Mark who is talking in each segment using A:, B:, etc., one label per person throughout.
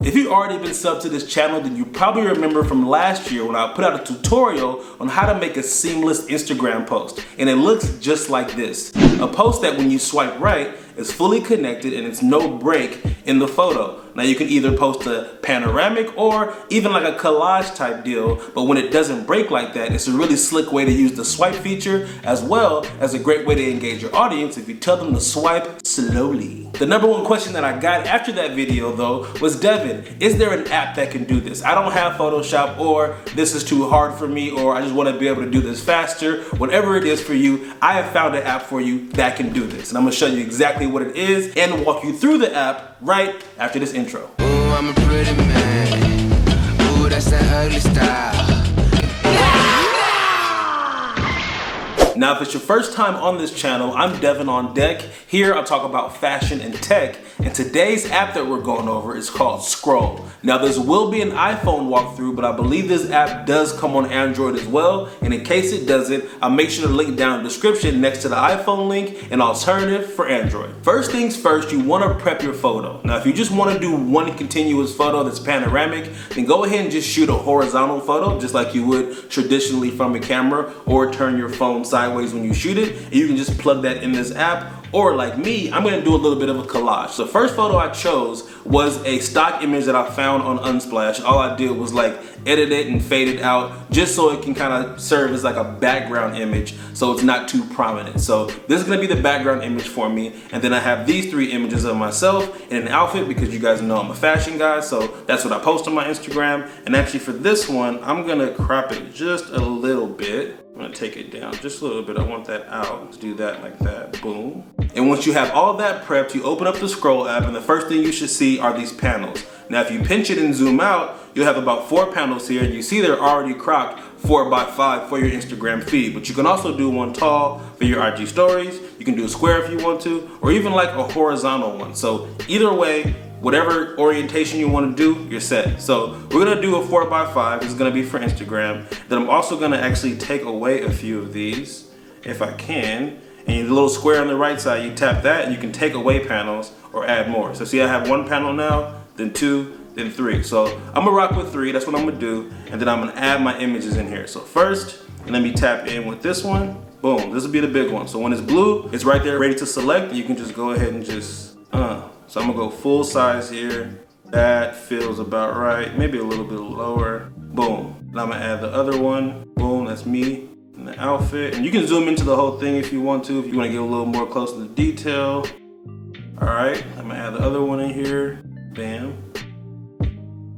A: If you've already been subbed to this channel, then you probably remember from last year when I put out a tutorial on how to make a seamless Instagram post. And it looks just like this. A post that when you swipe right, is fully connected and it's no break in the photo. Now you can either post a panoramic or even like a collage type deal, but when it doesn't break like that, it's a really slick way to use the swipe feature, as well as a great way to engage your audience if you tell them to swipe slowly. The number one question that I got after that video though was, Devin, is there an app that can do this? I don't have Photoshop, or this is too hard for me, or I just want to be able to do this faster. Whatever it is for you, I have found an app for you that can do this. And I'm gonna show you exactly what it is and walk you through the app right after this intro.
B: Ooh, I'm a pretty man. Ooh, that's that ugly style.
A: Now, if it's your first time on this channel, I'm DevanOnDeck. Here I'll talk about fashion and tech, and today's app that we're going over is called Scroll. Now, this will be an iPhone walkthrough, but I believe this app does come on Android as well, and in case it doesn't, I'll make sure to link down in the description next to the iPhone link, an alternative for Android. First things first, you want to prep your photo. Now, if you just want to do one continuous photo that's panoramic, then go ahead and just shoot a horizontal photo, just like you would traditionally from a camera, or turn your phone sideways when you shoot it, and you can just plug that in this app. Or like me, I'm gonna do a little bit of a collage. So the first photo I chose was a stock image that I found on Unsplash. All I did was like edit it and fade it out just so it can kind of serve as like a background image so it's not too prominent. So this is gonna be the background image for me. And then I have these three images of myself in an outfit, because you guys know I'm a fashion guy, so that's what I post on my Instagram. And actually for this one, I'm gonna crop it just a little bit. I'm gonna take it down just a little bit. I want that out. Let's do that like that, boom. And once you have all that prepped, you open up the Scroll app, and the first thing you should see are these panels. Now, if you pinch it and zoom out, you'll have about 4 panels here. You see they're already cropped 4x5 for your Instagram feed, but you can also do one tall for your IG stories. You can do a square if you want to, or even like a horizontal one. So either way, whatever orientation you want to do, you're set. So we're gonna do a 4x5. This is gonna be for Instagram. Then I'm also gonna actually take away a few of these, if I can. And the little square on the right side, you tap that and you can take away panels or add more. So see, I have 1 panel now, then 2, then 3. So I'm gonna rock with 3, that's what I'm gonna do. And then I'm gonna add my images in here. So first, let me tap in with this one. Boom, this will be the big one. So when it's blue, it's right there ready to select. You can just go ahead and just, So I'm gonna go full size here. That feels about right. Maybe a little bit lower. Boom. And I'm gonna add the other one. Boom, that's me in the outfit. And you can zoom into the whole thing if you want to, if you wanna get a little more close to the detail. All right, I'm gonna add the other one in here. Bam.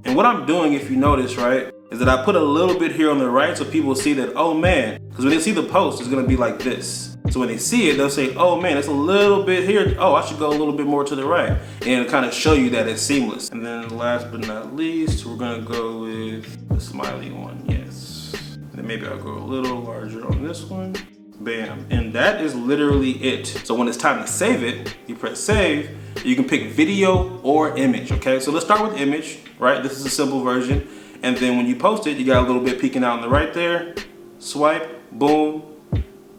A: And what I'm doing, if you notice, right, is that I put a little bit here on the right so people see that, oh man, because when they see the post, it's gonna be like this. So when they see it, they'll say, oh man, it's a little bit here. Oh, I should go a little bit more to the right. And kind of show you that it's seamless. And then last but not least, we're gonna go with the smiley one, yes. And then maybe I'll go a little larger on this one. Bam, and that is literally it. So when it's time to save it, you press save, you can pick video or image, okay? So let's start with image, right? This is a simple version. And then when you post it, you got a little bit peeking out on the right there. Swipe, boom,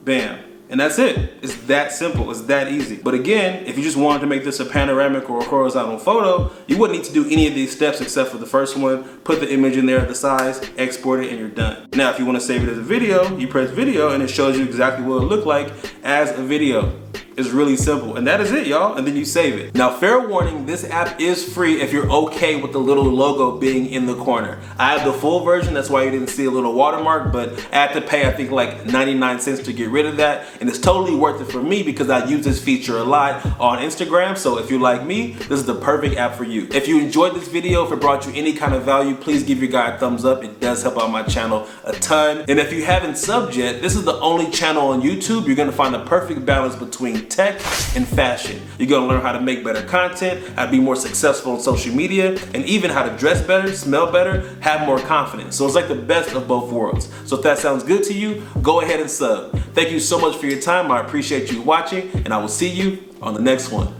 A: bam. And that's it. It's that simple, it's that easy. But again, if you just wanted to make this a panoramic or a horizontal photo, you wouldn't need to do any of these steps except for the first one. Put the image in there at the size, export it, and you're done. Now, if you want to save it as a video, you press video and it shows you exactly what it looked like as a video. It's really simple, and that is it, y'all, and then you save it. Now, fair warning, this app is free if you're okay with the little logo being in the corner. I have the full version, that's why you didn't see a little watermark, but I had to pay, I think, like 99 cents to get rid of that, and it's totally worth it for me because I use this feature a lot on Instagram, so if you're like me, this is the perfect app for you. If you enjoyed this video, if it brought you any kind of value, please give your guy a thumbs up. It does help out my channel a ton. And if you haven't subbed yet, this is the only channel on YouTube you're gonna find the perfect balance between tech and fashion. You're gonna learn how to make better content, how to be more successful on social media, and even how to dress better, smell better, have more confidence. So it's like the best of both worlds. So if that sounds good to you, go ahead and sub. Thank you so much for your time. I appreciate you watching, and I will see you on the next one.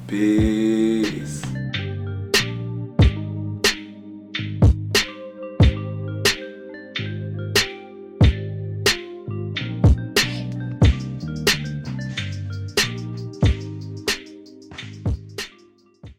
A: Peace.